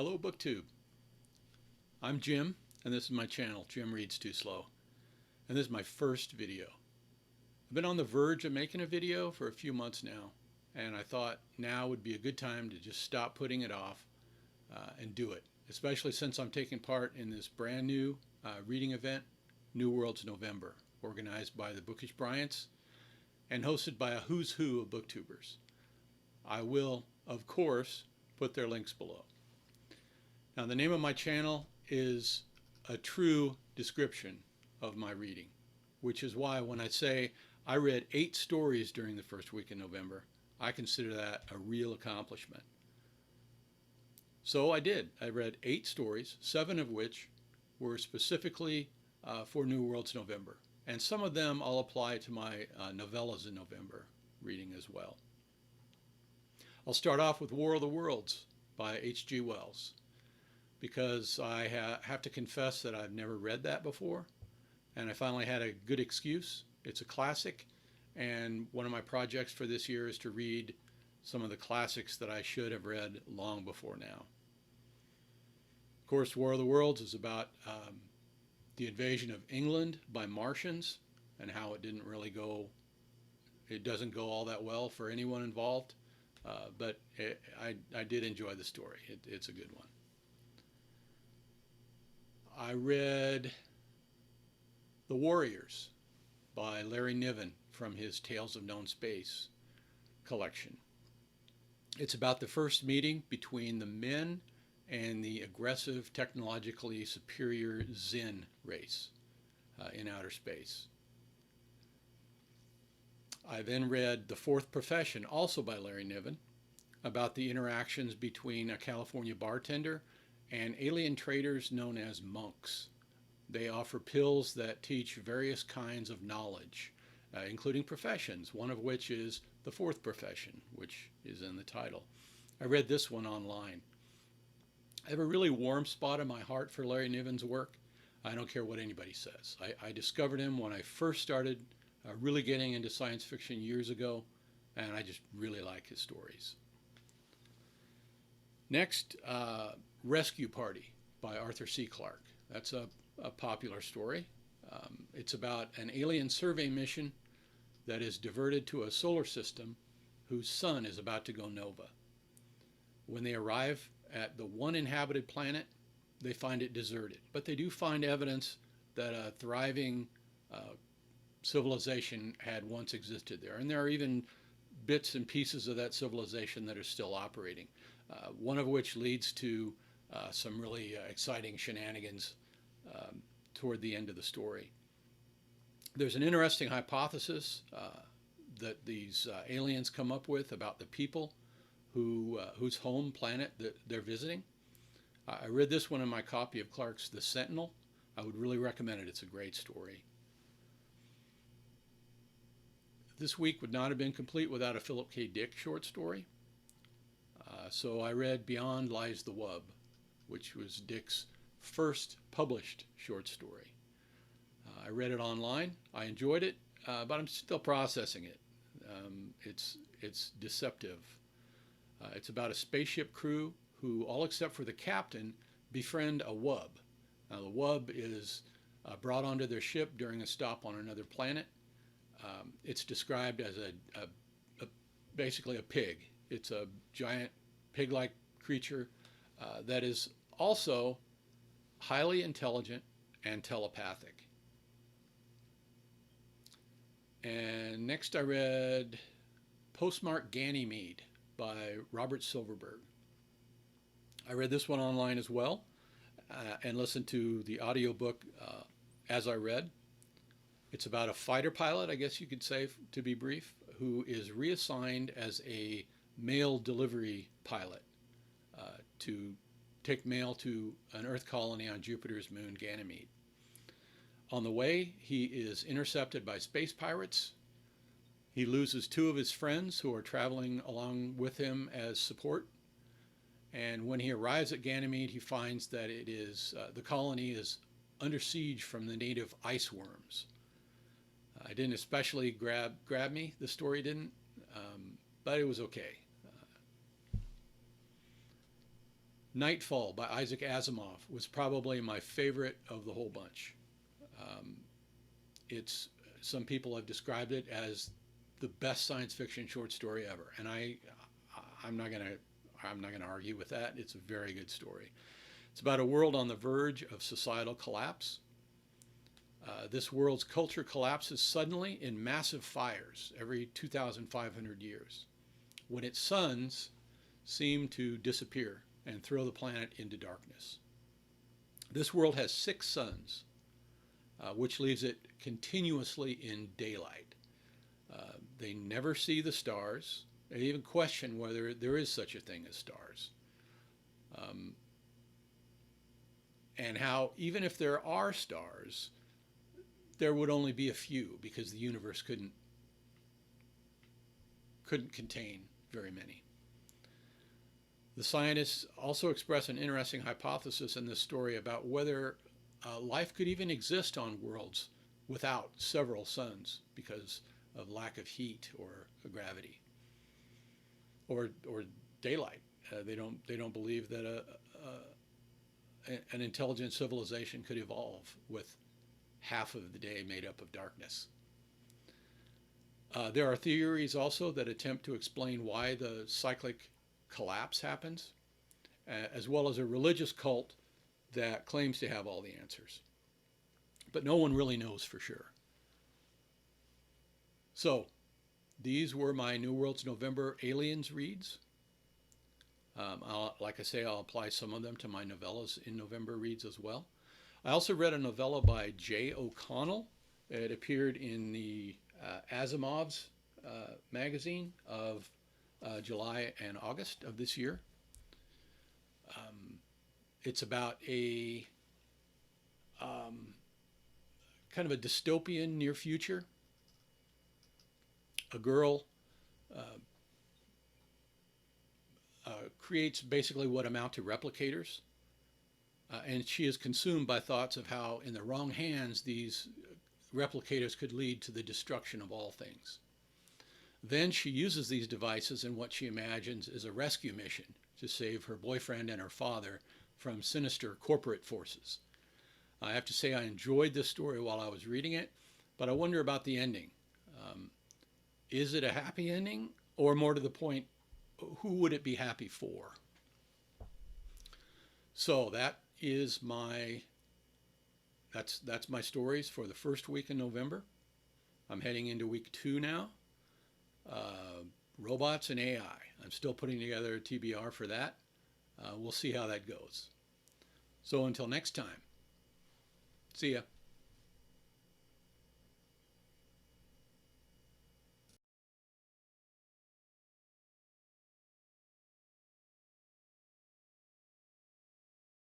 Hello, BookTube. I'm Jim, and this is my channel, Jim Reads Too Slow. And this is my first video. I've been on the verge of making a video for a few months now, and I thought now would be a good time to just stop putting it off and do it, especially since I'm taking part in this brand new reading event, New Worlds November, organized by the Bookish Bryants and hosted by a who's who of booktubers. I will, of course, put their links below. Now, the name of my channel is a true description of my reading, which is why when I say I read 8 stories during the first week in November, I consider that a real accomplishment. So I did. I read 8 stories, 7 of which were specifically for New Worlds November. And some of them I'll apply to my novellas in November reading as well. I'll start off with War of the Worlds by H.G. Wells, because I have to confess that I've never read that before, and I finally had a good excuse. It's a classic, and one of my projects for this year is to read some of the classics that I should have read long before now. Of course, War of the Worlds is about the invasion of England by Martians and how it doesn't go all that well for anyone involved, but I did enjoy the story. It's a good one. I read The Warriors by Larry Niven from his Tales of Known Space collection. It's about the first meeting between the men and the aggressive, technologically superior Zen race in outer space. I then read The Fourth Profession, also by Larry Niven, about the interactions between a California bartender and alien traders known as monks. They offer pills that teach various kinds of knowledge, including professions, one of which is the fourth profession, which is in the title. I read this one online. I have a really warm spot in my heart for Larry Niven's work. I don't care what anybody says. I discovered him when I first started really getting into science fiction years ago, and I just really like his stories. Next, Rescue Party by Arthur C. Clarke. That's a popular story. It's about an alien survey mission that is diverted to a solar system whose sun is about to go nova. When they arrive at the one inhabited planet, they find it deserted, but they do find evidence that a thriving civilization had once existed there, and there are even bits and pieces of that civilization that are still operating, one of which leads to some really exciting shenanigans toward the end of the story. There's an interesting hypothesis that these aliens come up with about the people whose home planet that they're visiting. I read this one in my copy of Clarke's The Sentinel. I would really recommend it. It's a great story. This week would not have been complete without a Philip K. Dick short story. So I read Beyond Lies the Wub, which was Dick's first published short story. I read it online. I enjoyed it, but I'm still processing it. It's deceptive. It's about a spaceship crew who, all except for the captain, befriend a wub. Now, the wub is brought onto their ship during a stop on another planet. It's described as basically a pig. It's a giant pig-like creature that is also highly intelligent and telepathic. And next I read Postmark Ganymede by Robert Silverberg. I read this one online as well and listened to the audiobook as I read. It's about a fighter pilot, I guess you could say, to be brief, who is reassigned as a mail delivery pilot to take mail to an Earth colony on Jupiter's moon, Ganymede. On the way, he is intercepted by space pirates. He loses 2 of his friends who are traveling along with him as support. And when he arrives at Ganymede, he finds that the colony is under siege from the native ice worms. It didn't especially grab me, the story didn't, but it was okay. Nightfall by Isaac Asimov was probably my favorite of the whole bunch. Um, it's some people have described it as the best science fiction short story ever, and I'm not gonna argue with that. It's a very good story. It's about a world on the verge of societal collapse. This world's culture collapses suddenly in massive fires every 2,500 years, when its suns seem to disappear and throw the planet into darkness. This world has 6 suns, which leaves it continuously in daylight. They never see the stars. They even question whether there is such a thing as stars. Um, and how, even if there are stars, there would only be a few because the universe couldn't contain very many. The scientists also express an interesting hypothesis in this story about whether life could even exist on worlds without several suns because of lack of heat or gravity or daylight. They don't believe that an intelligent civilization could evolve with half of the day made up of darkness. There are theories also that attempt to explain why the cyclic collapse happens, as well as a religious cult that claims to have all the answers. But no one really knows for sure. So, these were my New Worlds November Aliens reads. Like I say, I'll apply some of them to my novellas in November reads as well. I also read a novella by Jay O'Connell. It appeared in the Asimov's magazine of July and August of this year. It's about a kind of a dystopian near future. A girl creates basically what amount to replicators, and she is consumed by thoughts of how, in the wrong hands, these replicators could lead to the destruction of all things. Then she uses these devices in what she imagines is a rescue mission to save her boyfriend and her father from sinister corporate forces. I have to say I enjoyed this story while I was reading it, but I wonder about the ending. Is it a happy ending, or more to the point, who would it be happy for? So that's my stories for the first week in November. I'm heading into week 2 now. Robots and AI. I'm still putting together a TBR for that. We'll see how that goes. So until next time, see ya.